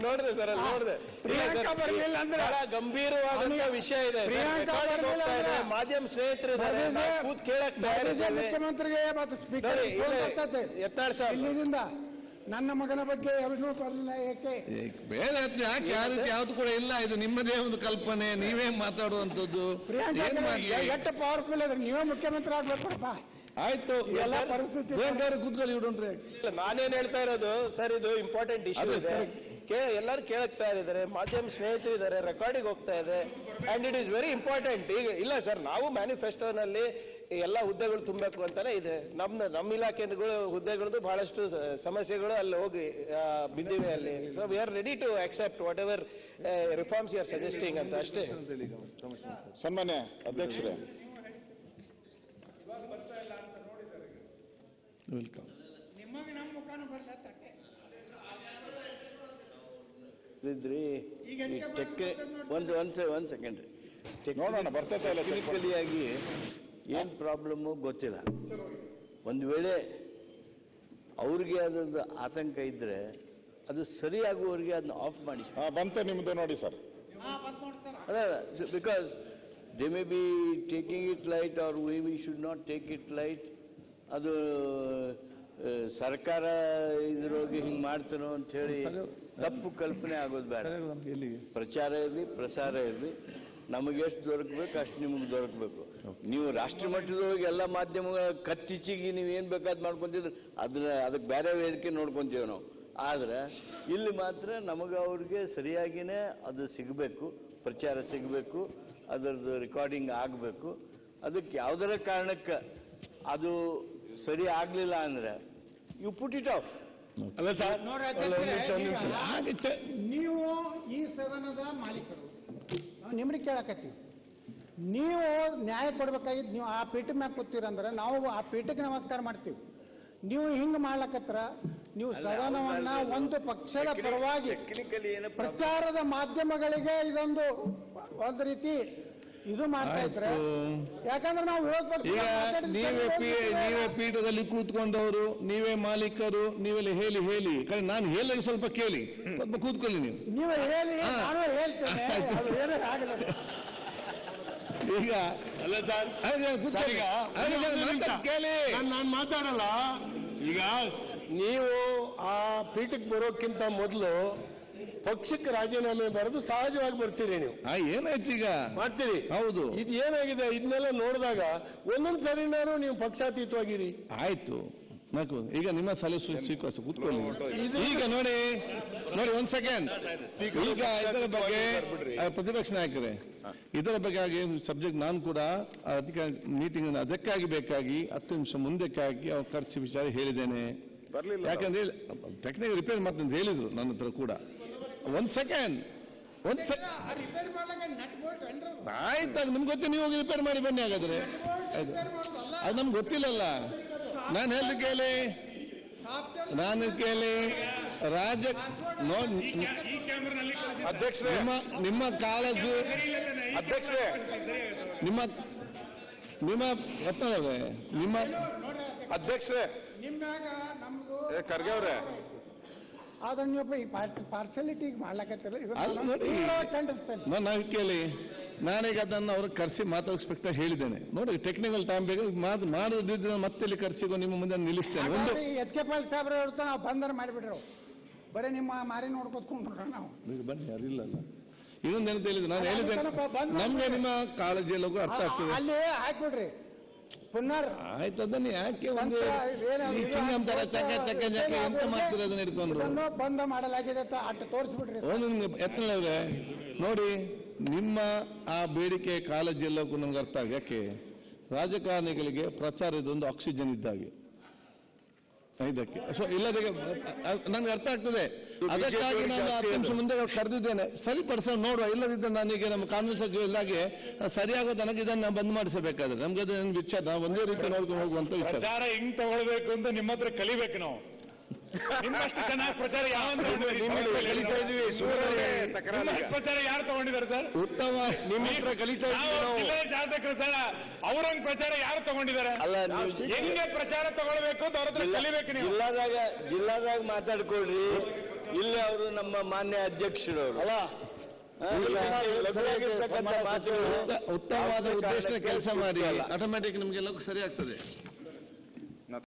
ನೋಡಿದೆ ಸರ್, ಅಲ್ಲಿ ನೋಡಿದೆ. ಬಹಳ ಗಂಭೀರವಾದಂತ ವಿಷಯ ಇದೆ. ಮಾಧ್ಯಮ ಸ್ನೇಹಿತರಿದ್ದಾರೆ, ಕೂತ್ ಕೇಳಕ್ ಮುಖ್ಯಮಂತ್ರಿಗೆ ಮತ್ತು ಸ್ಪೀಕರ್ ಯತ್ನಾಳ್ ಸಾಹೇಬ್ ನನ್ನ ಮಗನ ಬಗ್ಗೆ ಏಕೆ ಯಾವ್ದು ಕೂಡ ಇಲ್ಲ. ಇದು ನಿಮ್ಮದೇ ಒಂದು ಕಲ್ಪನೆ, ನೀವೇ ಮಾತಾಡುವಂಥದ್ದು. ಎಷ್ಟು ಪವರ್ಫುಲ್ ಇದ್ರೆ ನೀವೇ ಮುಖ್ಯಮಂತ್ರಿ ಆಗ್ಬೇಕಪ್ಪ. ಆಯ್ತು, ಎಲ್ಲ ಪರಿಸ್ಥಿತಿ ಕೂತ್ಕೊಳ್ಳಿ ಬಿಡೋಣ್ರಿ. ನಾನೇನ್ ಹೇಳ್ತಾ ಇರೋದು ಸರ್, ಇದು ಇಂಪಾರ್ಟೆಂಟ್ ಇಶ್ಯೂ ಇದೆ. ಎಲ್ಲರೂ ಕೇಳ್ತಾ ಇದ್ದಾರೆ, ಮಾಧ್ಯಮ ಸ್ನೇಹಿತರಿದ್ದಾರೆ, ರೆಕಾರ್ಡಿಂಗ್ ಹೋಗ್ತಾ ಇದೆ, and it is very important. ಈಗ ಇಲ್ಲ ಸರ್, ನಾವು ಮ್ಯಾನಿಫೆಸ್ಟೋನಲ್ಲಿ ಎಲ್ಲ ಹುದ್ದೆಗಳು ತುಂಬಬೇಕು ಅಂತಾನೆ ಇದೆ. ನಮ್ಮ ಇಲಾಖೆಗಳು ಹುದ್ದೆಗಳದ್ದು ಬಹಳಷ್ಟು ಸಮಸ್ಯೆಗಳು ಅಲ್ಲಿ ಹೋಗಿ ಬಿದ್ದಿವೆ ಅಲ್ಲಿ. So we are ready to accept whatever reforms you are suggesting ಅಂತ ಅಷ್ಟೇ. ಸನ್ಮಾನ್ಯ ಅಧ್ಯಕ್ಷರೇ, ವೆಲ್ಕಮ್. ನಿಮಗೆ ನಮ್ಮ ಮುಖಾನು ಬರಲ್ಲ ತಟ್ಟೆ ಒಂದ್ ಸೆಕೆಂಡ್ ನೋಡೋಣ ಬರ್ತೈತೆ ಇಲ್ಲ. ಟೆಕ್ನಿಕಲಿ ಆಗಿ ಏನ್ ಪ್ರಾಬ್ಲಮ್ ಗೊತ್ತಿಲ್ಲ. ಒಂದು ವೇಳೆ ಅವ್ರಿಗೆ ಅದ್ರದ್ದು ಆತಂಕ ಇದ್ರೆ ಅದು ಸರಿಯಾಗುವವರಿಗೆ ಅದನ್ನ ಆಫ್ ಮಾಡಿ. ಬಂತೆ ನಿಮ್ದು ನೋಡಿ ಸರ್. ಅಲ್ಲ, because they may be taking it light or we should not take it light. ಅದು ಸರ್ಕಾರ ಇದ್ರೊಳಗೆ ಹಿಂಗ್ ಮಾಡ್ತಾನೋ ಅಂತ ಹೇಳಿ ತಪ್ಪು ಕಲ್ಪನೆ ಆಗೋದು ಬೇಡ. ಪ್ರಚಾರ ಇರಲಿ, ಪ್ರಸಾರ ಇರಲಿ, ನಮಗೆ ಎಷ್ಟು ದೊರಕಬೇಕು ಅಷ್ಟು ನಿಮಗೆ ದೊರಕಬೇಕು. ನೀವು ರಾಷ್ಟ್ರ ಮಟ್ಟದೊಳಗೆ ಎಲ್ಲ ಮಾಧ್ಯಮಗಳ ಕತ್ತಿಚ್ಚಿಗೆ ನೀವು ಏನ್ ಬೇಕಾದ್ ಮಾಡ್ಕೊಂತಿದ್ರೆ ಅದಕ್ಕೆ ಬೇರೆ ವೇದಿಕೆ ನೋಡ್ಕೊಂತೀವಿ ನಾವು. ಆದ್ರೆ ಇಲ್ಲಿ ಮಾತ್ರ ನಮಗೆ ಅವ್ರಿಗೆ ಸರಿಯಾಗಿನೇ ಅದು ಸಿಗಬೇಕು, ಪ್ರಚಾರ ಸಿಗಬೇಕು, ಅದರದ್ದು ರೆಕಾರ್ಡಿಂಗ್ ಆಗಬೇಕು. ಅದಕ್ಕೆ ಯಾವುದರ ಕಾರಣಕ್ಕೆ ಅದು ಸರಿ ಆಗ್ಲಿಲ್ಲ ಅಂದ್ರೆ ಯು ಪುಟ್ ಇಟ್ ಆಫ್. ಅಲ್ಲ ಸರ್, ನೀವು ಈ ಸದನದ ಮಾಲೀಕರು, ನಾವು ನಿಮ್ಮನ್ನ ಕೇಳಕತ್ತೀವಿ. ನೀವು ನ್ಯಾಯ ಕೊಡ್ಬೇಕಾಗಿದ್ದು ನೀವು ಆ ಪೀಠ ಮ್ಯಾಗ ಕೂತೀರಂದ್ರೆ ನಾವು ಆ ಪೀಠಕ್ಕೆ ನಮಸ್ಕಾರ ಮಾಡ್ತೀವಿ. ನೀವು ಹಿಂಗ್ ಮಾಡ್ಲಕತ್ರ ನೀವು ಸದನವನ್ನ ಒಂದು ಪಕ್ಷದ ಪರವಾಗಿ ಪ್ರಚಾರದ ಮಾಧ್ಯಮಗಳಿಗೆ ಇದೊಂದು ಒಂದು ರೀತಿ ಇದು ಮಾಡ್ತಾ ಇದ್ರೆ, ಯಾಕಂದ್ರೆ ನಾವು ವಿರೋಧ ಪಕ್ಷ ನೀವೇ ಪೀಠದಲ್ಲಿ ಕೂತ್ಕೊಂಡವರು, ನೀವೇ ಮಾಲೀಕರು, ನೀವೆಲ್ಲ ಹೇಳಿ ನಾನು ಹೇಳಿದಾಗ ಸ್ವಲ್ಪ ಕೇಳಿ, ಸ್ವಲ್ಪ ಕೂತ್ಕೊಳ್ಳಿ ನೀವು. ನೀವೇ ಹೇಳಿ, ನಾನು ಹೇಳ್ತೇನೆ, ಏನೇ ಆಗಲ್ಲ. ಈಗ ಅಲ್ಲ ಸರ್, ಕೇಳಿ, ನಾನು ಮಾತಾಡಲ್ಲ. ಈಗ ನೀವು ಆ ಪೀಠಕ್ಕೆ ಬರೋಕ್ಕಿಂತ ಮೊದಲು ಪಕ್ಷಕ್ಕೆ ರಾಜೀನಾಮೆ ಬರೆದು ಸಹಜವಾಗಿ ಬರ್ತೀರಿ. ನೀವು ಏನಾಯ್ತು ಈಗ ಮಾಡ್ತೀರಿ. ಹೌದು, ಇದು ಏನಾಗಿದೆ ಇದನ್ನೆಲ್ಲ ನೋಡಿದಾಗ ಒಂದೊಂದ್ ಸರಿನಾರು ನೀವು ಪಕ್ಷಾತೀತವಾಗಿರಿ. ಆಯ್ತು, ಈಗ ನಿಮ್ಮ ಸಲಹೆ ಸ್ವೀಕರಿಸಿ ಕೂತ್ಕೊಳ್ಳಿ. ಈಗ ನೋಡಿ ಒಂದ್ ಸೆಕೆಂಡ್. ಈಗ ಇದರ ಬಗ್ಗೆ ಪ್ರತಿಪಕ್ಷ ನಾಯಕರೇ, ಇದರ ಬಗ್ಗೆ ಆಗಿ ಸಬ್ಜೆಕ್ಟ್ ನಾನು ಕೂಡ ಮೀಟಿಂಗ್ ಅದಕ್ಕಾಗಿ ಬೇಕಾಗಿ 10 ನಿಮಿಷ ಮುಂದಕ್ಕಾಗಿ ಅವ್ರು ಕರೆಸಿ ವಿಚಾರ ಹೇಳಿದ್ದೇನೆ. ಯಾಕಂದ್ರೆ ಟೆಕ್ನಿಕಲ್ ರಿಪೇರ್ ಮಾಡ್ತಂತ ಹೇಳಿದ್ರು ನನ್ನ ಹತ್ರ ಕೂಡ. ಒಂದ್ ಸೆಕೆಂಡ್ ಆಯ್ತು, ಅದು ನಿಮ್ಗೆ ಗೊತ್ತಿ, ನೀವು ಹೋಗಿ ರಿಪೇರ್ ಮಾಡಿ ಬನ್ನಿ. ಹಾಗಾದ್ರೆ ಅದು ನಮ್ಗೆ ಗೊತ್ತಿಲ್ಲಲ್ಲ. ನಾನು ಹೇಳಿ ಕೇಳಿ, ಅಧ್ಯಕ್ಷರೇ, ನಿಮ್ಮ ಕಾಳಜಿ ಅಧ್ಯಕ್ಷರೇ, ನಿಮ್ಮ ಯತ್ನವೇ, ನಿಮ್ಮ ಅಧ್ಯಕ್ಷರೇ ಖರ್ಗೆ ಅವರೇ, ಆದ್ರೆ ನೀವು ಈ ಪಾರ್ಸಲಿಟಿಗೆ ಮಾಡ್ಲಕತ್ತಿಲ್ಲ. ನಾನು ಕೇಳಿ, ನಾನೀಗ ಅದನ್ನು ಅವ್ರಿಗೆ ಕರೆಸಿ ಮಾತಾಡಿಸ್ಬೇಕು ಹೇಳಿದ್ದೇನೆ. ನೋಡಿ, ಟೆಕ್ನಿಕಲ್ ಟೈಮ್ ಬೇಕು, ಮಾಡೋದಿದ್ರೆ ಮತ್ತೆ ಇಲ್ಲಿ ಕರೆಸಿಗೋ ನಿಮ್ಮ ಮುಂದೆ ನಿಲ್ಲಿಸ್ತೇನೆ. ಒಂದು HK ಪಾಲ್ ಸಾಹೇಬ್ರ ಇರ್ತಾ ನಾವು ಬಂದರ್ ಮಾಡಿಬಿಟ್ರು, ಬರೀ ನಿಮ್ಮ ಮಾರಿ ನೋಡ್ಕೊತ್ಕೊಂಡ್ಬಿಟ್ರ ನಾವು. ಬನ್ನಿ, ಯಾರಿಲ್ಲಲ್ಲ. ಇನ್ನೊಂದೇನು ಹೇಳಿದ್ರು, ನಾನು ಹೇಳಿದ್ದೇನೆ, ನಮ್ಗೆ ನಿಮ್ಮ ಕಾಳಜಿಯಲ್ಲೂ ಅರ್ಥ ಆಗ್ತದೆ. ಅಲ್ಲಿ ಹಾಕ್ಬಿಡ್ರಿ ಪುನರ್. ಆಯ್ತು, ಅದನ್ನ ಯಾಕೆ ಒಂದು ಚಿಂಗಂ ತರ ಚಕ್ಕ ಎಂತ ಮಾಡ್ತೀರ ಅದನ್ನ ಇಟ್ಕೊಂಡು ಬಂದ ಮಾಡಲಾಗಿದೆ ಅಟ್ಟ ತೋರಿಸ್ಬಿಡ್ರಿ. ಒಂದು ನಿಮ್ಗೆ ಯತ್ನವ್ರೆ ನೋಡಿ, ನಿಮ್ಮ ಆ ಬೇಡಿಕೆ ಕಾಳಜಿ ಎಲ್ಲಕ್ಕೂ ನಮ್ಗೆ ಅರ್ಥ ಆಗ. ಯಾಕೆ ರಾಜಕಾರಣಿಗಳಿಗೆ ಪ್ರಚಾರ ಇದೊಂದು ಆಕ್ಸಿಜನ್ ಇದ್ದಾಗೆ ಇದಕ್ಕೆ. ಸೊ ಇಲ್ಲದಕ್ಕೆ ನಂಗೆ ಅರ್ಥ ಆಗ್ತದೆ. ಅದಕ್ಕಾಗಿ ನಾನು 10 ನಿಮಿಷ ಮುಂದೆ ಕರೆದಿದ್ದೇನೆ. ಸರಿಪಡಿಸ ನೋಡುವ. ಇಲ್ಲದಿದ್ದರೆ ನಾನೀಗ ನಮ್ಮ ಕಾನೂನು ಸಚಿವ ಇಲ್ಲಾಗೆ ಸರಿಯಾಗೋ ತನಕ ಇದನ್ನು ಬಂದ್ ಮಾಡಿಸಬೇಕಾದ್ರೆ ನಮ್ಗೆ ಅದನ್ನ ವಿಚಾರ ಒಂದೇ ರೀತಿ ನೋಡ್ಕೊಂಡು ಹೋಗುವಂತ ವಿಚಾರ. ಪ್ರಚಾರ ಹಿಂಗ್ ತಗೊಳ್ಬೇಕು ಅಂತ ನಿಮ್ಮ ಹತ್ರ ಕಲಿಬೇಕು ನಾವು. ನಿಮ್ಮಷ್ಟು ಚೆನ್ನಾಗಿ ಪ್ರಚಾರ ಯಾವ ಕಲಿತಾ ಇದೀವಿ ಪ್ರಚಾರ ಯಾರು ತಗೊಂಡಿದ್ದಾರೆ ಸರ್? ಉತ್ತಮ ನಿಮ್ಮ ಹತ್ರ ಕಲಿತಾ ಇದೀವಿ ನಾವು. ಜಿಲ್ಲಾ ಶಾಸಕರು ಸರ್ ಅವ್ರಂಗ್ ಪ್ರಚಾರ ಯಾರು ತಗೊಂಡಿದ್ದಾರೆ? ಅಲ್ಲ ಹೆಂಗೆ ಪ್ರಚಾರ ತಗೊಳ್ಬೇಕು ಅಂತ ಅವ್ರ ಹತ್ರ ಕಲಿಬೇಕು ನೀವು. ಜಿಲ್ಲಾದಾಗ ಮಾತಾಡ್ಕೊಳ್ರಿ. ಇಲ್ಲಿ ಅವರು ನಮ್ಮ ಮಾನ್ಯ ಅಧ್ಯಕ್ಷರವರು ಅಲ್ಲ ಉತ್ತಮವಾದ ಉದ್ದೇಶದ ಕೆಲಸ ಮಾಡಿ ಆಟೋಮ್ಯಾಟಿಕ್ ನಿಮ್ಗೆಲ್ಲ ಸರಿ ಆಗ್ತದೆ.